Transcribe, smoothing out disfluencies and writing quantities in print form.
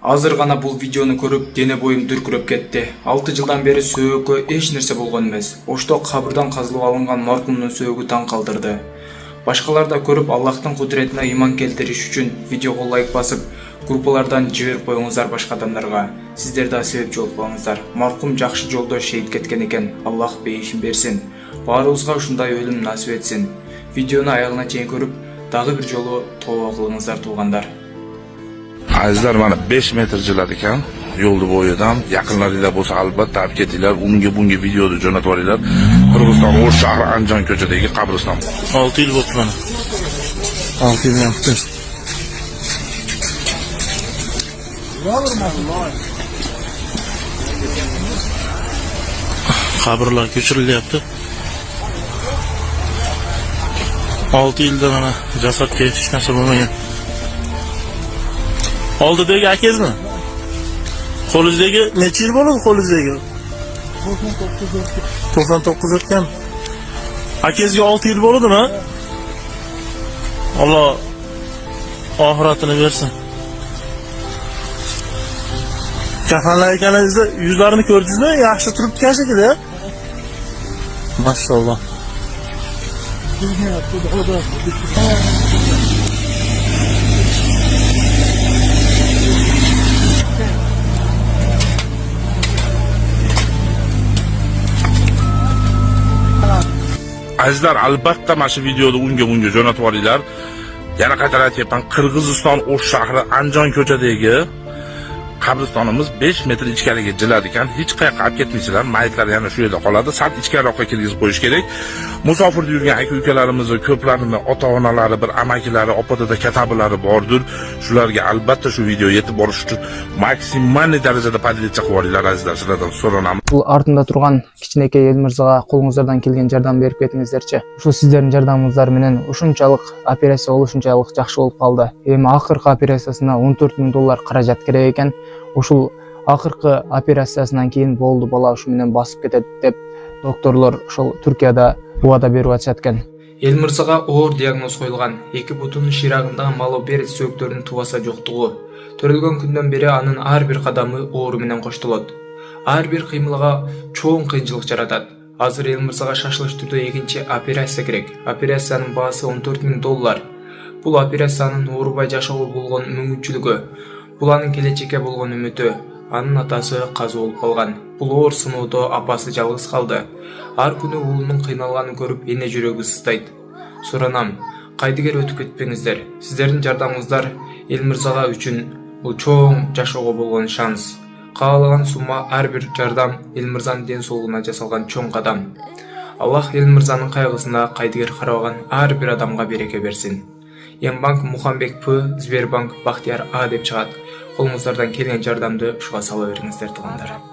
Азыр гана бул видеону көрүп, дене боюм дүркүрөп кетти. 6 жылдан бери сөөгө эч нерсе болгон эмес. Ошто кабырдан казылып алынган маркумдун сөөгү таң калтырды. Башкалар да көрүп, Аллахтын кудуретине иман келтириш үчүн видеого лайк басып, группалардан жиберип коюңуздар башка адамдарга. Сиздер да себепчи болуп калыңыздар. Маркум жакшы жолдо шейит кеткен экен. Аллах бейишин берсин. Баарыбызга ушундай өлүм насип этсин. Видеону аягына чейин көрүп, дагы бир жолу тооба кылыңыздар туугандар. Azizlar, mana 5 metr jiladi ekan yo'lni bo'yidan. Yaqinlaringlar bo'lsa albatta olib ketinglar. Unga bunga videoni jo'natib yuboringlar. Qirg'iziston O'sh shahri Anjon ko'chadagi qabriston. 6 yil bo'ldi mana. 6 yil yaptı. Qabrlar ko'chirilyapti. 6 yilda mana jasadga hech narsa bo'lmagan. Oldidagi akangizmi? Qo'lingizdagi necha yil bo'ldi qo'lingizdagi? 99 o'tgan. Akangizga 6 yil bo'ldimi? Alloh oxiratini bersin. Kafanlayotganingizda yuzlarini ko'rdingizmi? Yaxshi turibdi ekan shekilli. Maşallah. Azizlar, albatta mana shu videoni unga bunga jo'natib yuboringlar. Yana qaytarib aytyapman, Qirg'iziston O'sh shahri Anjon ko'chadagi qabristonimiz 5 metr ichkariga jiladi ekan. Hech qayerga olib ketmaysizlar. Mayitlar yana shu yerda qoladi. Sal ichkariroqqa kirgizib qo'yish kerak. Musofirda yurgan aka-ukalarimizni ko'plarini ota-onalari, bir amakilari, opa-dada katabilari bordir. Shularga albatta shu video yetib borish uchun maksimal darajada podelitsiya qilib yuboringlar azizlar. Sizlardan so'ranaman. Бул артында турган кичинекей Элмырзага колуңуздардан келген жардам берип кетиңиздерчи. Ушул сиздердин жардамыңыздар менен ушунчалык операция ушунчалык жакшы болуп калды. Эми акыркы операциясына 14 000 доллар каражат керек экен. Ушул акыркы операциясынан кийин болду, бала ушу менен басып кетет деп докторлор ошол Түркияда убада берип атышат экен. Элмырзага оор диагноз коюлган. Эки бутунун ширагындагы малоберет сөөктөрүнүн тубаса жоктугу. Төрөлгөн күндөн бери анын ар бир кадамы оору менен коштолот. Ар бир кыймылга чоң кыйынчылык жаратат. Азыр Элмырзага шашылыш түрдө экинчи операция керек. Операциянын баасы 14 000 доллар. Бул операциянын оорубай жашоого болгон мүмкүнчүлүгү, бул анын келечекке болгон үмүтү. Анын атасы казы болуп калган. Бул оор сыноодо апасы жалгыз калды. Ар күнү уулунун кыйналганын көрүп эне жүрөгү сыздайт. Суранам, кайдыгер өтүп кетпеңиздер. Сиздердин жардамыңыздар Элмырзага үчүн бул чоң жашоого болгон шанс. Каалаган сумма ар бир жардам Элмырзанын ден соолугуна жасалган чоң кадам. Аллах Элмырзанын кайгысына кайдыгер карабаган ар бир адамга береке берсин. Ембанк Мухамбек П, Сбербанк Бахтияр А деп чыгат. Колуңуздардан келген жардамды ушуга сала бериңиздер туугандар.